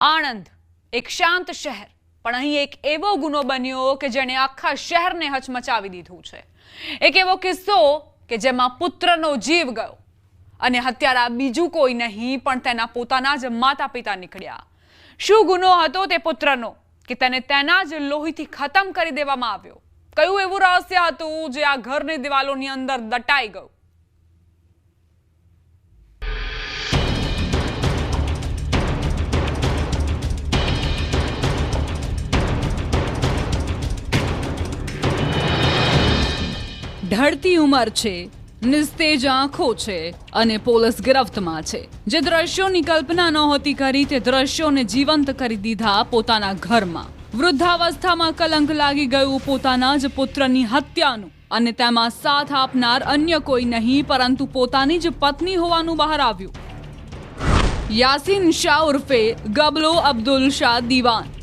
આણંદ એક શાંત શહેર, પણ અહીં એક એવો ગુનો બન્યો કે જેણે આખા શહેરને હચમચાવી દીધું છે। એક એવો કિસ્સો કે જેમાં પુત્રનો જીવ ગયો અને હત્યારા બીજું કોઈ નહીં પણ તેના પોતાના જ માતા પિતા નીકળ્યા। શું ગુનો હતો તે પુત્રનો કે તેને તેના જ લોહીથી ખતમ કરી દેવામાં આવ્યો? કયું એવું રહસ્ય હતું જે આ ઘરની દિવાલોની અંદર દટાઈ ગયું? ઢળતી ઉંમર છે, નિસ્તેજ આંખો છે અને પોલીસ ગિરફ્તમાં છે। જે દ્રશ્યોની કલ્પના નહોતી કરી તે દ્રશ્યોને જીવંત કરી દીધા પોતાના ઘરમાં। વૃદ્ધાવસ્થામાં કલંક લાગી ગયું પોતાના જ પુત્રની હત્યાનું અને તેમાં સાથ આપનાર અન્ય કોઈ નહીં પરંતુ પોતાની જ પત્ની હોવાનું બહાર આવ્યું। યાસીન શાહ ઉર્ફે ગબલો અબ્દુલ શાહ દીવાન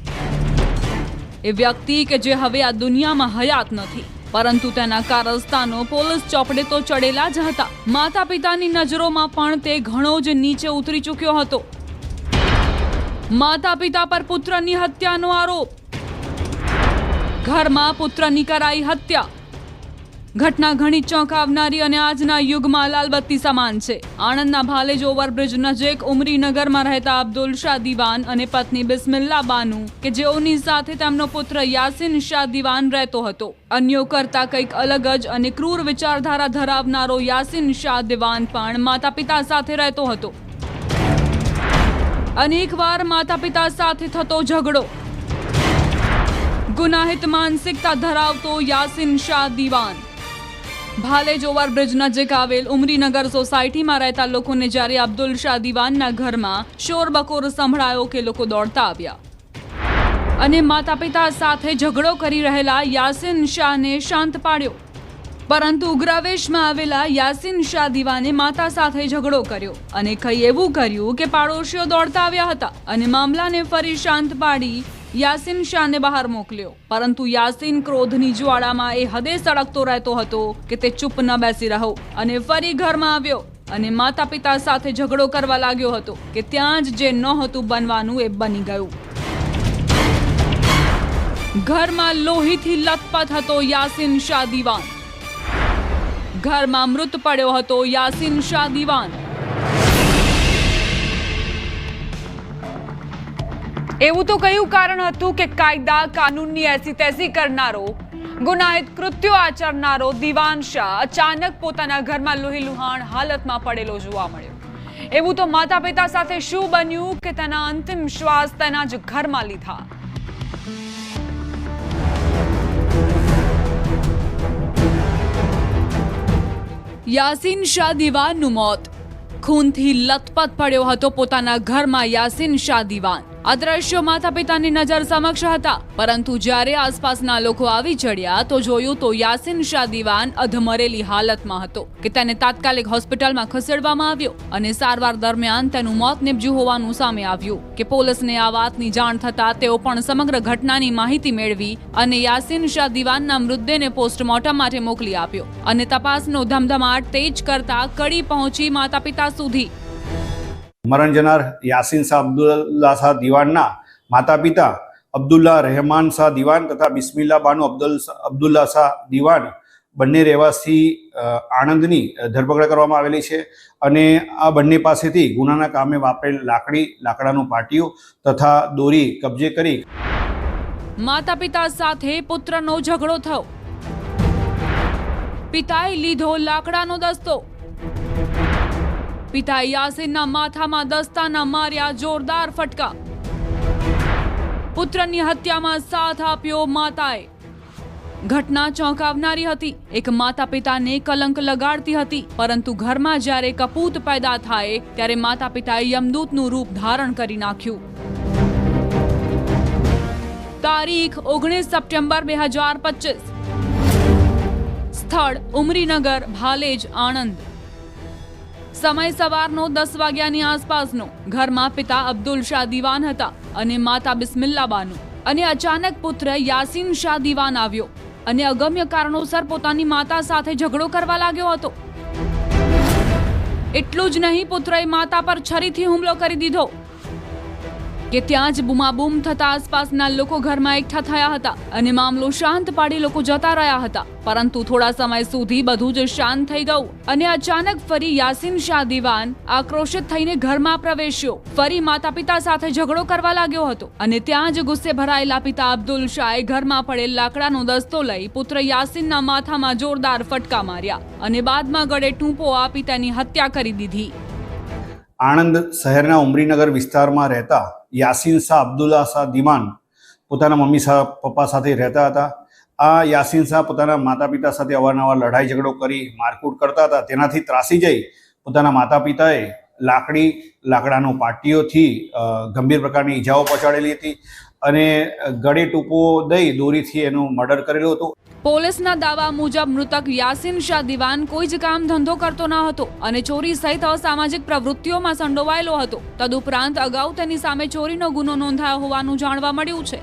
એ વ્યક્તિ કે જે હવે આ દુનિયામાં હયાત નથી પરંતુ તેના કારસ્તાનો પોલીસ ચોપડે તો ચડેલા જ હતા। માતા પિતાની નજરોમાં પણ તે ઘણો જ નીચે ઉતરી ચૂક્યો હતો। માતા પિતા પર પુત્રની હત્યાનો આરોપ, ઘરમાં પુત્રની કરાઈ હત્યા। ઘટના ઘણી ચોંકાવનારી અને આજના યુગમાં લાલબત્તી સમાન છે। આણંદના ભાલેજ ઓવરબ્રિજ નજીક ઉમરીનગરમાં રહેતા અબ્દુલ શાહ દીવાન અને પત્ની બિસ્મિલ્લા બાનુ કે જેઓની સાથે તેમનો પુત્ર યાસીન શાહ દીવાન રહેતો હતો। અન્યો કરતા કંઈક અલગ જ અને ક્રૂર વિચારધારા ધરાવનારો યાસીન શાહ દીવાન પણ માતા પિતા સાથે રહેતો હતો। અનેકવાર માતા પિતા સાથે થતો ઝઘડો, ગુનાહિત માનસિકતા ધરાવતો યાસીન શાહ દીવાન ભાલેજ ઓવરબ્રિજ નજીક આવેલ ઉમરીનગર સોસાયટીમાં રહેતા લોકોને જ્યારે અબ્દુલ શાહ દીવાનના ઘરમાં શોરબકોર સંભળાયો કે લોકો દોડતા આવ્યા અને માતા પિતા સાથે ઝઘડો કરી રહેલા યાસીન શાહને શાંત પાડ્યો। પરંતુ ઉગ્રાવેશમાં આવેલા યાસીન શાહ દીવાને માતા સાથે ઝઘડો કર્યો અને કંઈ એવું કર્યું કે પાડોશીઓ દોડતા આવ્યા હતા અને મામલાને ફરી શાંત પાડી યાસીન શાહને બહાર મોકલ્યો। પરંતુ યાસીન ક્રોધની જ્વાળામાં એ હદે સળગતો રહેતો હતો કે તે ચૂપ ન બેસી રહ્યો અને ફરી ઘરમાં આવ્યો અને માતા પિતા સાથે ઝઘડો કરવા લાગ્યો હતો કે ત્યાં જ જે નહોતું બનવાનું એ બની ગયું। ઘરમાં લોહીથી લથપથ હતો યાસીન શાહ દીવાન। ઘરમાં મૃત પડ્યો હતો યાસીન શાહ દીવાન। એવું તો કયું કારણ હતું કે કાયદા કાનૂનની એસી તેસી કરનારો, ગુનાહિત કૃત્યો આચરનારો દીવાન શાહ અચાનક પોતાના ઘરમાં લોહીલુહાણ હાલતમાં પડેલો જોવા મળ્યો? એવું તો માતા પિતા સાથે શું બન્યું કે તેના અંતિમ શ્વાસ તેના જ ઘરમાં લીધા? યાસીન શાહ દીવાનનું મોત। ખૂનથી લથપથ પડ્યો હતો પોતાના ઘરમાં યાસીન શાહ દીવાન। આ દ્રશ્યો માતા પિતાની નજર સમક્ષ હતા પરંતુ જ્યારે આસપાસના લોકો આવી ચડ્યા તો જોયું તો યાસીન શાહ દીવાન અધમરેલી હાલતમાં હતો કે તેને તાત્કાલિક હોસ્પિટલમાં ખસેડવામાં આવ્યો અને સારવાર દરમિયાન તેનું મોત નીપજ્યું હોવાનું સામે આવ્યું કે પોલીસને આ વાતની જાણ થતા તેઓ પણ સમગ્ર ઘટનાની માહિતી મેળવી અને યાસીન શાહ દીવાનના મૃતદેહને પોસ્ટમોર્ટમ માટે મોકલી આપ્યો અને તપાસનો ધમધમાટ તેજ કરતા કડી પહોંચી માતા પિતા સુધી। મરણ જનાર યાસીન શાહ અબ્દુલ્લા શાહ દીવાનના માતા પિતા અબ્દુલ્લા રહેમાન શાહ દીવાન તથા બિસ્મિલ્લા બાનુ અબ્દુલ્લા શાહ દીવાન બંને રહેવાસી આણંદની ધરપકડ કરવામાં આવેલી છે અને આ બંને પાસેથી ગુનાના કામે વાપરેલ લાકડાનું પાટિયું તથા દોરી કબજે કરી માતા પિતા સાથે પુત્રનો ઝઘડો થયો। પિતાએ લીધો લાકડાનો દસ્તો। પિતા યાસીનના માથામાં દસ્તાના માર્યા જોરદાર ફટકા। પુત્રની હત્યામાં સાથ આપ્યો માતાએ। ઘટના ચોંકાવનારી હતી। એક માતા પિતાને કલંક લગાડતી હતી પરંતુ ઘરમાં જ્યારે કપૂત પેદા થાય ત્યારે માતા પિતાએ યમદૂતનું રૂપ ધારણ કરી નાખ્યું। તારીખ 19 સપ્ટેમ્બર 2025, સ્થળ ઉમરીનગર ભાલેજ આણંદ। સમય સવારનો 10 વાગ્યાની આસપાસનો। ઘરમાં પિતા અબ્દુલ શાહ દીવાન હતા અને માતા બિસ્મિલ્લા બાનુ અને અચાનક પુત્ર યાસીન શાહ દીવાન આવ્યો અને અગમ્ય કારણોસર પોતાની માતા સાથે ઝઘડો કરવા લાગ્યો હતો। એટલું જ નહીં, પુત્રએ માતા પર છરીથી હુમલો કરી દીધો। કે ત્યાં જ બૂમાબૂમ થતા આસપાસના લોકો ઘરમાં એકઠા થયા હતા અને મામલો શાંત પાડી લોકો જતા રહ્યા હતા. પરંતુ થોડા સમય સુધી બધું જ શાંત થઈ ગયું અને અચાનક ફરી યાસીન શાહ દીવાન આક્રોશિત થઈને ઘરમાં પ્રવેશ્યો. ફરી માતા પિતા સાથે ઝઘડો કરવા લાગ્યો હતો અને ત્યાં જ ગુસ્સે ભરાયેલા પિતા અબ્દુલ શાહે ઘરમાં પડેલ લાકડાનો દસ્તો લઈ પુત્ર યાસીનના માથામાં જોરદાર ફટકા માર્યા અને બાદમાં ગળે ટૂંપો આપી તેની હત્યા કરી દીધી. આણંદ શહેરના ઉમરીનગર વિસ્તારમાં રહેતા યાસીન શાહ અબ્દુલ્લા શાહ દીવાન પોતાના મમ્મી પપ્પા સાથે રહેતા હતા. આ યાસીન શાહ પોતાના માતા પિતા સાથે અવારનવાર લડાઈ ઝઘડો કરી મારકૂટ કરતા હતા. તેનાથી ત્રાસી જઈ પોતાના માતા પિતાએ લાકડાનો પાટીઓથી ગંભીર પ્રકારની ઈજાઓ પહોંચાડેલી હતી અને ગળે ટૂંપો દઈ દોરીથી એનું મર્ડર કરેલું હતું. પોલીસના દાવા મુજબ મૃતક યાસીન શાહ દીવાન કોઈ જ કામ ધંધો કરતો ન હતો અને ચોરી સહિત અસામાજિક પ્રવૃત્તિઓમાં સંડોવાયેલો હતો. તદુપરાંત અગાઉ તેની સામે ચોરીનો ગુનો નોંધાયો હોવાનું જાણવા મળ્યું છે.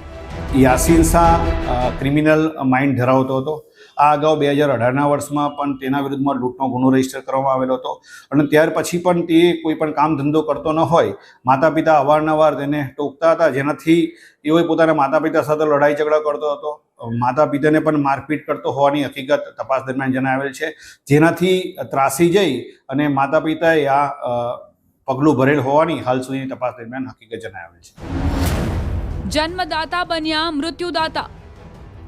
યાસીન શાહ ક્રિમિનલ માઇન્ડ ધરાવતો હતો. આ અગાઉ 2018ના વર્ષમાં પણ તેના વિરુદ્ધમાં લૂંટનો ગુનો રજીસ્ટર કરવામાં આવેલો હતો અને ત્યાર પછી પણ તે કોઈ પણ કામ ધંધો કરતો ન હોય માતા પિતા અવારનવાર તેને ટોકતા હતા, જેનાથી એઓ પોતાના માતા પિતા સાથે લડાઈ ઝઘડા કરતો હતો. માતા પિતાને પણ મારપીટ કરતો હોવાની હકીકત તપાસ દરમિયાન જણાવેલ છે, જેનાથી ત્રાસી જઈ અને માતા પિતાએ આ પગલું ભરેલ હોવાની હાલ સુધીની તપાસ દરમિયાન હકીકત જણાવેલ છે. જન્મદાતા બન્યા મૃત્યુદાતા.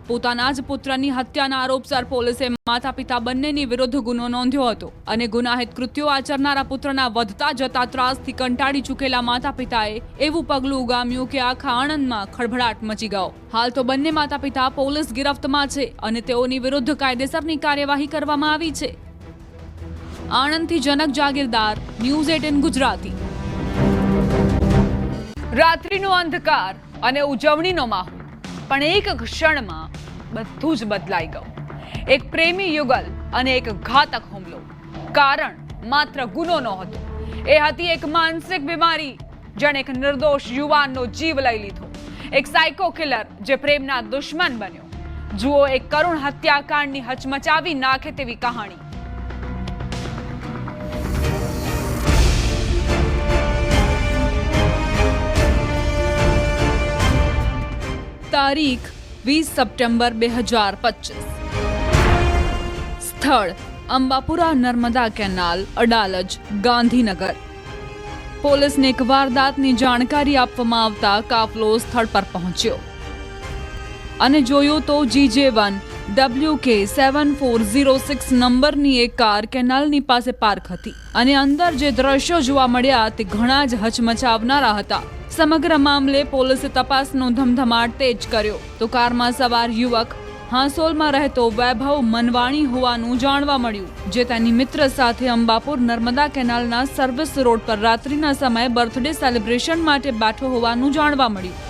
પોતાના જ પુત્રની હત્યાના આરોપસર પોલીસે માતા પિતા બંનેની વિરુદ્ધ ગુનો નોંધ્યો હતો અને ગુનાહિત કૃત્યો આચરનારા પુત્રના વધતા જતા ત્રાસથી કંટાળી ચૂકેલા માતા પિતાએ એવું પગલું ઉગામ્યું કે આખા આણંદમાં ખળભળાટ મચી ગયો. હાલ તો બંને માતા પિતા પોલીસ ગિરફ્તમાં છે અને તેઓની વિરુદ્ધ કાયદેસરની કાર્યવાહી કરવામાં આવી છે. આણંદથી જનક જાગીરદાર, ન્યૂઝ 18 ગુજરાતી. રાત્રિનો અંધકાર અને ઉજવણીનો માહોલ, પણ એક ક્ષણમાં બધું જ બદલાઈ ગયું. એક પ્રેમી યુગલ અને એક ઘાતક હુમલો. કારણ માત્ર ગુનો નહોતો, એ હતી એક માનસિક બીમારી જેણે એક નિર્દોષ યુવાનનો જીવ લઈ લીધો. એક સાયકો કિલર જે પ્રેમના દુશ્મન બન્યો. જુઓ એક કરુણ હત્યાકાંડની હચમચાવી નાખે તેવી કહાણી. તારીખ 20 સપ્ટેમ્બર 2025. સ્થળ અંબાપુરા નર્મદા કેનાલ, અડાલજ, ગાંધીનગર. પોલીસને એક વારદાતની જાણકારી આપવામાં આવતા કાફલો સ્થળ પર પહોંચ્યો અને જોયું તો GJ1 WK 7406 નંબરની એક કાર કેનાલની પાસે પાર્ક હતી અને અંદર જે દ્રશ્યો જોવા મળ્યા તે ઘણા જ હચમચાવનારા હતા. સમગ્ર મામલે પોલીસે તપાસનો ધમધમાટ તેજ કર્યો તો કારમાં સવાર યુવક હાંસોલમાં રહેતો વૈભવ મનવાણી હોવાનું જાણવા મળ્યું, જે તેની મિત્ર સાથે અંબાપુર નર્મદા કેનાલના સર્વિસ રોડ પર રાત્રિના સમયે બર્થડે સેલિબ્રેશન માટે બેઠો હોવાનું જાણવા મળ્યું.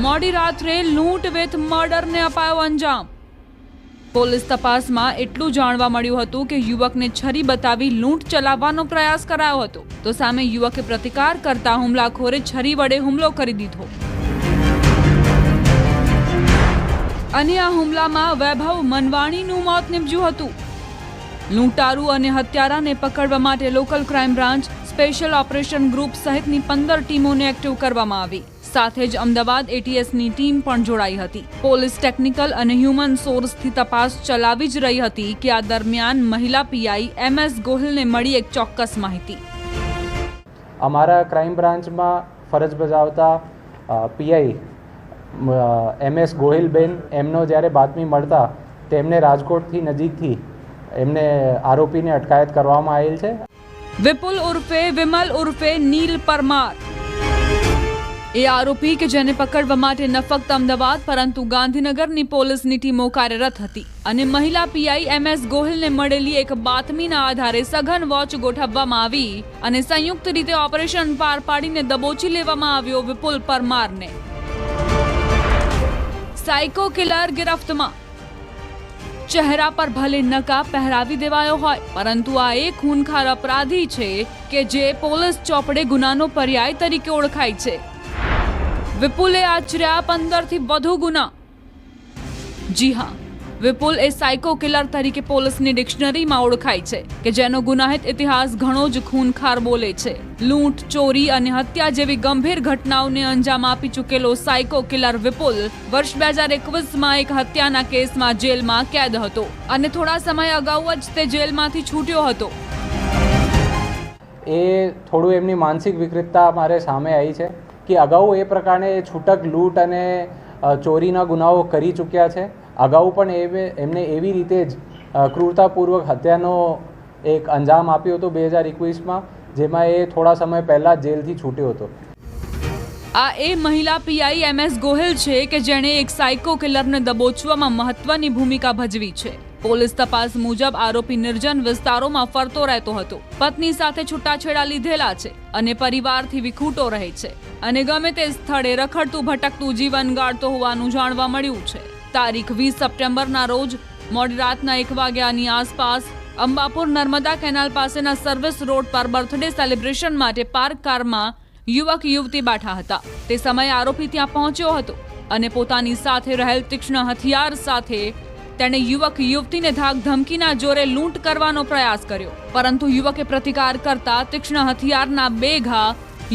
મોડી રાત્રે લૂંટ વિથ મર્ડરને અપાયો અંજામ. પોલીસ તપાસમાં એટલું જાણવા મળ્યું હતું કે યુવકને છરી બતાવી લૂંટ ચલાવવાનો પ્રયાસ કરાયો હતો તો સામે યુવકે પ્રતિકાર કરતા હુમલાખોરે છરી વડે હુમલો કરી દીધો અને આ હુમલામાં વૈભવ મનવાણીનું મોત નીપજ્યું હતું. લૂંટારૂ અને હત્યારાને પકડવા માટે local crime branch, special operation group સહિતની 15 ટીમોને એક્ટિવ કરવામાં આવી. સાથે જ અમદાવાદ ATSની ટીમ પણ જોડાઈ હતી. પોલીસ ટેકનિકલ અને હ્યુમન સોર્સથી તપાસ ચલાવી જ રહી હતી કે આ દરમિયાન મહિલા PI MS ગોહિલને મળી એક ચોક્કસ માહિતી. અમારા ક્રાઇમ બ્રાન્ચમાં ફરજ બજાવતા PI MS ગોહિલબેન એમનો જ્યારે બાતમી મળતા તેમને રાજકોટથી નજીકથી એમને આરોપીને અટકાયત કરવામાં આવેલ છે. વિપુલ ઉર્ફે વિમલ ઉર્ફે નીલ પરમાર એ આરોપી કે જેને પકડવા માટે ન ફક્ત અમદાવાદ પરંતુ ગાંધીનગરની પોલીસની ટીમો કાર્યરત હતી અને મહિલા PI MS ગોહિલને મળેલી એક બાતમીના આધારે સઘન વોચ ગોઠવવામાં આવી અને સંયુક્ત રીતે ઓપરેશન પાર પાડીને દબોચી લેવામાં આવ્યો વિપુલ પરમારને. Psycho killer ગિરફ્તમાં. ચહેરા પર ભલે નકાબ પહેરાવી દેવાયો હોય પરંતુ આ એક ખૂનખાર અપરાધી છે કે જે પોલીસ ચોપડે ગુનાનો પર્યાય તરીકે ઓળખાય છે. વિપુલે આચર્યા 15થી વધુ ગુના. જી હા, વિપુલ એ સાયકો કિલર તરીકે પોલીસની ડિક્શનરીમાં ઓળખાય છે કે જેનો ગુનાહિત ઇતિહાસ ઘણો જ ખૂનખાર બોલે છે. લૂંટ, ચોરી અને હત્યા જેવી ગંભીર ઘટનાઓને અંજામ આપી ચૂકેલો સાયકો કિલર વિપુલ વર્ષ 2021માં એક હત્યાના કેસમાં જેલમાં કેદ હતો અને થોડા સમય અગાઉ જ તે જેલમાંથી છૂટ્યો હતો. એ થોડું એમની માનસિક વિકૃતતા અમારે સામે આવી છે કે અગાઉ એ પ્રકારે છૂટક લૂંટ અને ચોરીના ગુનાઓ કરી ચૂક્યા છે. અગાઉ પણ એમને એવી રીતે જ ક્રૂરતાપૂર્વક હત્યાનો એક અંજામ આપ્યો હતો 2021માં, જેમાં એ થોડા સમય પહેલાં જેલથી છૂટ્યો હતો. આ એ મહિલા પીઆઈ MS ગોહિલ છે કે જેણે એક સાયકો કિલરને દબોચવામાં મહત્વની ભૂમિકા ભજવી છે. પોલીસ તપાસ મુજબ આરોપી નિર્જન વિસ્તારોમાં ફરતો રહેતો હતો, પત્ની સાથે છૂટાછેડા લીધેલા છે અને પરિવારથી વિખૂટો રહે છે અને ગમે તે સ્થળે રખડતું ભટકતું જીવન ગાળતો હોવાનું જાણવા મળ્યું છે. તારીખ 20 સપ્ટેમ્બરના રોજ મોડી રાતના 1 વાગ્યાની આસપાસ અંબાપુર નર્મદા કેનાલ પાસેના સર્વિસ રોડ પર બર્થડે સેલિબ્રેશન માટે પાર્ક કારમાં યુવક યુવતી બેઠા હતા. તે સમયે આરોપી ત્યાં પહોંચ્યો હતો અને પોતાની સાથે રહેલ તીક્ષ્ણ હથિયાર સાથે તેણે યુવક યુવતીને ધાક ધમકીના જોરે લૂંટ કરવાનો પ્રયાસ કર્યો, પરંતુ યુવકે પ્રતિકાર કરતા તીક્ષ્ણ હથિયારના 2 ઘા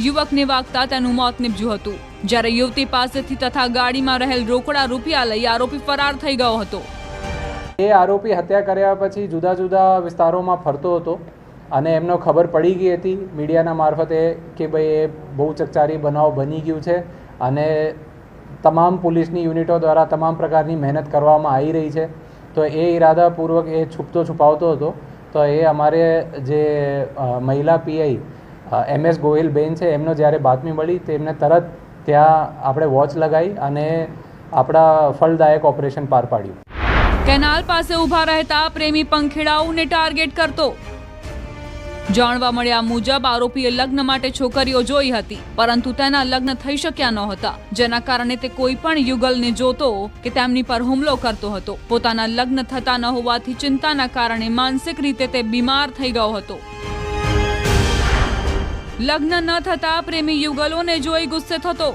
યુવકને વાગતા તેનું મોત નીપજ્યું હતું. જ્યારે યુવતી પાસેથી તથા ગાડીમાં રહેલ રોકડા રૂપિયા લઈ આરોપી ફરાર થઈ ગયો હતો. એ આરોપી હત્યા કર્યા પછી જુદા જુદા વિસ્તારોમાં ફરતો હતો અને એમનો ખબર પડી ગઈ હતી મીડિયાના મારફતે કે ભાઈ એ બહુ ચકચારી બનાવ બની ગયું છે અને તમામ પોલીસની યુનિટો દ્વારા તમામ પ્રકારની મહેનત કરવામાં આવી રહી છે. તો એ ઈરાદાપૂર્વક એ છુપાવતો હતો. તો એ અમારે જે મહિલા પીઆઈ MS ગોહિલ બેન છે, એમનો જ્યારે બાતમી મળી તેમને તરત ત્યાં આપણે વોચ લગાવી અને આપણા ફળદાયક ઓપરેશન પાર પાડ્યું. કેનાલ પાસે ઊભા રહેતા પ્રેમી પંખેડાઓને ટાર્ગેટ કરતો. જાણવા મળ્યા મુજબ આરોપીએ લગ્ન માટે છોકરીઓ જોઈ હતી, પરંતુ તેના લગ્ન થઈ શક્યા નહોતા, જેના કારણે તે કોઈ પણ યુગલને જોતો કે તેમની પર હુમલો કરતો હતો. પોતાના લગ્ન થતા ન હોવાથી ચિંતાના કારણે માનસિક રીતે તે બીમાર થઈ ગયો હતો. લગ્ન ન થતા પ્રેમી યુગલોને જોઈ ગુસ્સે થતો.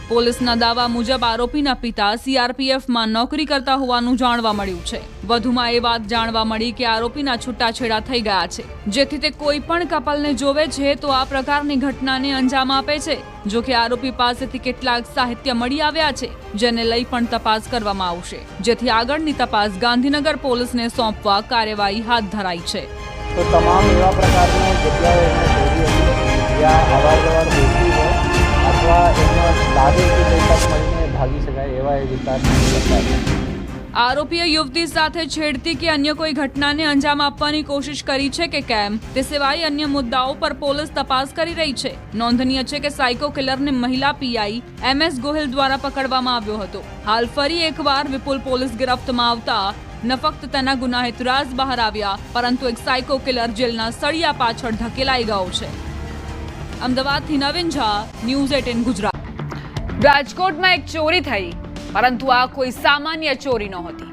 પોલીસના દાવા મુજબ આરોપીના પિતા CRPFમાં નોકરી કરતા હોવાનું જાણવા મળ્યું છે. વધુમાં એ વાત જાણવા મળી કે આરોપીના છૂટાછેડા થઈ ગયા છે, જેથી તે કોઈ પણ કપલને જોવે છે તો આ પ્રકારની ઘટનાને અંજામ આપે છે. જો કે આરોપી પાસેથી કેટલાક સાહિત્ય મળી આવ્યા છે, જેને લઈ પણ તપાસ કરવામાં આવશે, જેથી આગળની તપાસ ગાંધીનગર પોલીસને સોંપવા કાર્યવાહી હાથ ધરાઈ છે. તો તમામ એવા પ્રકારની જગ્યાએ એમને શોધી હતી જ્યાં અવારનવાર બેસી હોય અથવા એમને લાગે કે કંઈ તક મળીને ભાગી શકાય એવા એ વિસ્તાર. આરોપીએ યુવતી સાથે છેડતી કે અન્ય કોઈ ઘટનાને અંજામ આપવાની કોશિશ કરી છે કે કેમ તે સિવાય અન્ય મુદ્દાઓ પર પોલીસ તપાસ કરી રહી છે. નોંધનીય છે કે સાયકો કિલરને મહિલા પીઆઈ MS ગોહિલ દ્વારા પકડવામાં આવ્યો હતો. હાલ ફરી એકવાર વિપુલ પોલીસ ગિરફ્તમાં આવતા ન ફક્ત તેના ગુનાહિત રાઝ બહાર આવ્યા, પરંતુ એક સાયકો કિલર જેલના સળિયા પાછળ ધકેલાઈ ગયો છે. અમદાવાદથી નવીન ઝા, ન્યૂઝ 18 ગુજરાત. રાજકોટમાં એક ચોરી થઈ, પરંતુ આ કોઈ સામાન્ય ચોરી નહોતી.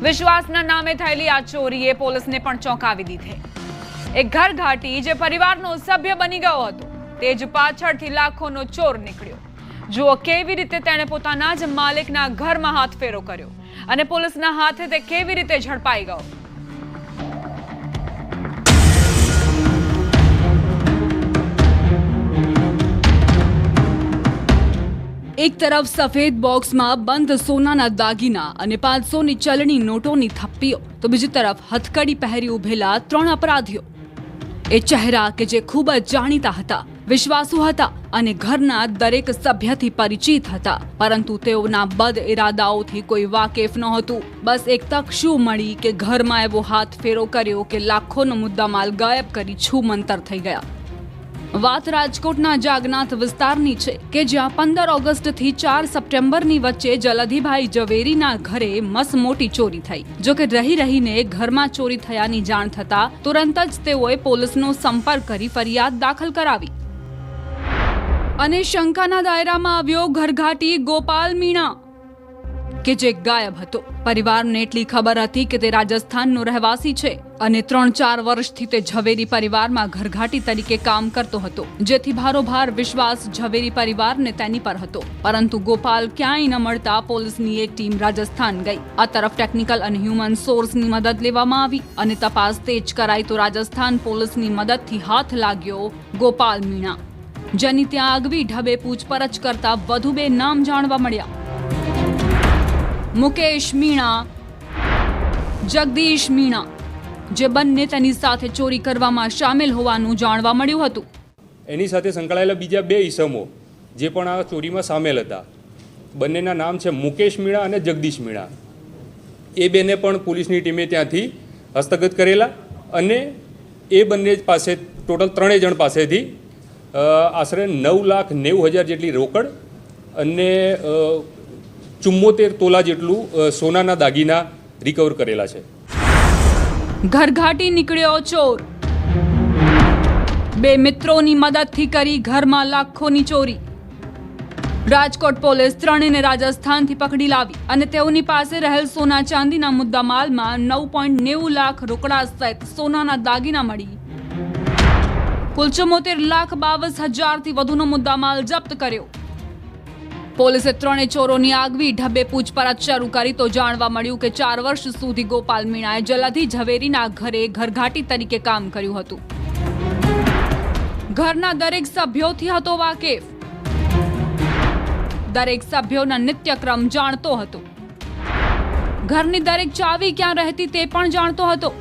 વિશ્વાસના નામે થયેલી આ ચોરીએ પોલીસને પણ ચોંકાવી દીધી. એક ઘરઘાટી જે પરિવારનો સભ્ય બની ગયો હતો, તે જ પાછળથી લાખોનો ચોર નીકળ્યો. જુઓ કેવી રીતે તેણે પોતાના જ માલિકના ઘરમાં હાથફેરો કર્યો અને પોલીસના હાથે તે કેવી રીતે ઝડપાઈ ગયો. એક તરફ સફેદ બોક્સમાં બંધ સોનાના દાગીના અને 500ની ચલણી નોટોની થપ્પીઓ, તો બીજી તરફ હથકડી પહેરી ઉભેલા 3 અપરાધીઓ. એ ચહેરા કે જે ખૂબ જ જાણીતા હતા, વિશ્વાસુ હતા અને ઘરના દરેક સભ્યથી પરિચિત હતા, પરંતુ તેઓના બદ ઇરાદાઓથી કોઈ વાકેફ નહોતું. બસ એક તક શું મળી કે ઘરમાં એવો હાથ ફેરો કર્યો કે લાખોનો મુદ્દામાલ ગાયબ કરી છૂમંતર થઈ ગયા. વાત રાજકોટના જાગનાથ વિસ્તારની છે કે જ્યાં 15 ઓગસ્ટથી 4 સપ્ટેમ્બરની વચ્ચે જલધીભાઈ ઝવેરીના ઘરે મસમોટી ચોરી થઈ. જો કે રહીને ઘરમાં ચોરી થયાની જાણ થતા તુરંત જ તેઓએ પોલીસનો સંપર્ક કરી ફરિયાદ દાખલ કરાવી અને શંકાના દાયરામાં આવ્યો ઘરઘાટી ગોપાલ મીણા. કે જે ગાયબ હતો. પરિવારને એટલી ખબર હતી કે તે રાજસ્થાનનો રહેવાસી છે અને 3-4 વર્ષથી તે ઝવેરી પરિવારમાં ઘરઘાટી તરીકે કામ કરતો હતો, જેથી ભારોભાર વિશ્વાસ ઝવેરી પરિવારને તેની પર હતો. પરંતુ ગોપાલ ક્યાંય ન મળતા પોલીસની એક ટીમ રાજસ્થાન ગઈ. આ તરફ ટેકનિકલ અને હ્યુમન સોર્સની મદદ લેવામાં આવી અને તપાસ તેજ કરાઈ તો રાજસ્થાન પોલીસની મદદથી હાથ લાગ્યો ગોપાલ મીણા, જેની ત્યાં આગવી ઢબે પૂછપરછ કરતા વધુ 2 નામ જાણવા મળ્યા: મુકેશ મીણા, જગદીશ મીણા, જે બંને તેની સાથે ચોરી કરવામાં સામેલ હોવાનું જાણવા મળ્યું હતું. એની સાથે સંકળાયેલા બીજા 2 ઈસમો જે પણ આ ચોરીમાં સામેલ હતા, બંનેના નામ છે મુકેશ મીણા અને જગદીશ મીણા. એ બેને પણ પોલીસની ટીમે ત્યાંથી હસ્તગત કરેલા અને એ બંને પાસે ટોટલ 3 જણ પાસેથી આશરે 9,90,000 જેટલી રોકડ અને 74 તોલા જેટલું સોનાના દાગીના રિકવર કરેલા છે. ઘરઘાટી નીકળ્યો ચોર. 2 મિત્રોની મદદથી કરી ઘરમાં લાખોની ચોરી. રાજકોટ પોલીસ ત્રણેયને રાજસ્થાનથી પકડી લાવી અને તેઓની પાસે રહેલ સોના ચાંદીના મુદ્દામાલમાં 9.90 લાખ રોકડા સહિત સોનાના દાગીના મળી કુલ 74,22,000થી વધુનો મુદ્દામાલ જપ્ત કર્યો. પોલીસે 3 ચોરોની આગવી ઢબે પૂછપરછ શરૂ કરી તો જાણવા મળ્યું કે 4 વર્ષ સુધી ગોપાલ મીણાએ જલાધી ઝવેરીના ઘરે ઘરઘાટી તરીકે કામ કર્યું હતું. ઘરના દરેક સભ્યોથી હતો વાકેફ. દરેક સભ્યોના નિત્યક્રમ જાણતો હતો. ઘરની દરેક ચાવી ક્યાં રહેતી તે પણ જાણતો હતો.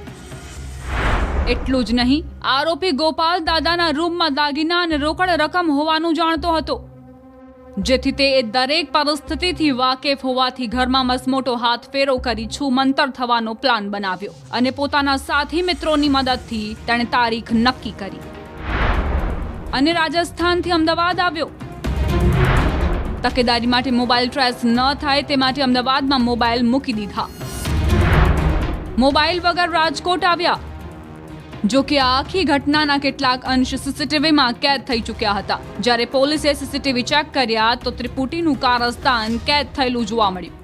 એટલું જ નહીં, આરોપી ગોપાલ દાદાના રૂમમાં દાગીના અને રોકડ રકમ હોવાનું જાણતો હતો, જેથી તે દરેક પરિસ્થિતિથી વાકેફ હોવાથી ઘરમાં મસમોટો હાથ ફેરો કરી છૂમંતર થવાનો પ્લાન બનાવ્યો અને પોતાના સાથી મિત્રોની મદદથી તેણે તારીખ નક્કી કરી અને રાજસ્થાનથી અમદાવાદ આવ્યો. તકેદારી માટે મોબાઈલ ટ્રેસ ન થાય તે માટે અમદાવાદમાં મોબાઈલ મૂકી દીધા. મોબાઈલ વગર રાજકોટ આવ્યા. જો કે આ આખી ઘટનાના કેટલાક અંશ સીસીટીવીમાં કેદ થઈ ચૂક્યા હતા. જ્યારે પોલીસે સીસીટીવી ચેક કર્યા તો ત્રિપુટીનું કારસ્તાન કેદ થયેલું જોવા મળ્યું.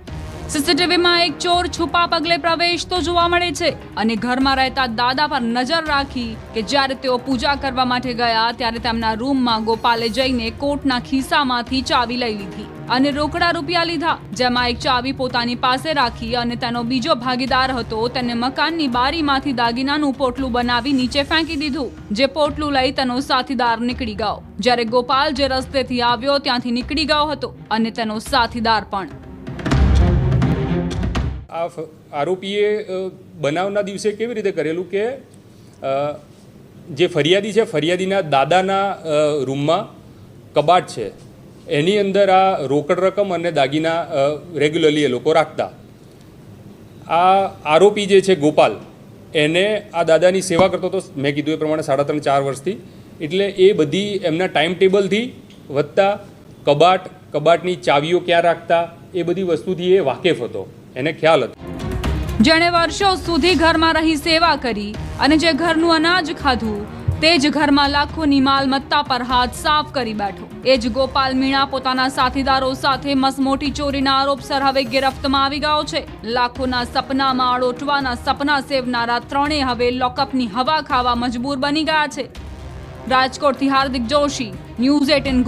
સીસીટીવીમાં એક ચોર છુપા પગલે પ્રવેશતો જોવા મળે છે અને ઘરમાં રહેતા દાદા પર નજર રાખી કે જ્યારે તેઓ પૂજા કરવા માટે ગયા ત્યારે તેમના રૂમમાં ગોપાલે જઈને કોટના ખિસ્સામાંથી ચાવી લઈ લીધી અને રોકડા રૂપિયા લીધા, જેમાં એક ચાવી પોતાની પાસે રાખી અને તેનો બીજો ભાગીદાર હતો તેને મકાનની બારીમાંથી દાગીનાનું પોટલું બનાવી નીચે ફેંકી દીધું. જે પોટલું લઈ તેનો સાથીદાર નીકળી ગયો, જ્યારે ગોપાલ જે રસ્તેથી આવ્યો ત્યાંથી નીકળી ગયો હતો અને તેનો સાથીદાર પણ. આ આરોપીએ બનાવના દિવસે કેવી રીતે કરેલું કે જે ફરિયાદી છે, ફરિયાદીના દાદાના રૂમમાં કબાટ છે, એની અંદર આ રોકડ રકમ અને દાગીના રેગ્યુલરલી એ લોકો રાખતા. આ આરોપી જે છે ગોપાલ, એને આ દાદાની સેવા કરતો હતો, મેં કીધું એ પ્રમાણે 3.5-4 વર્ષથી. એટલે એ બધી એમના ટાઈમ ટેબલથી વધતા કબાટની ચાવીઓ ક્યાં રાખતા એ બધી વસ્તુથી એ વાકેફ હતો, એને ખ્યાલ હતો. જેણે વર્ષો સુધી ઘરમાં રહી સેવા કરી અને જે ઘરનું અનાજ ખાધું તે જ ઘરમાં લાખોની માલમત્તા પર હાથ સાફ કરી બેઠો. એ જ ગોપાલ મીણા પોતાના સાથીદારો સાથે મસમોટી ચોરીના આરોપસર હવે ગિરફ્તમાં આવી ગયો છે. લાખોના સપનામાં આડોટવાના સપના સેવનારા ત્રણેય હવે લોકઅપની હવા ખાવા મજબૂર બની ગયા છે. રાજકોટથી હાર્દિક જોશી, ન્યૂઝ 18.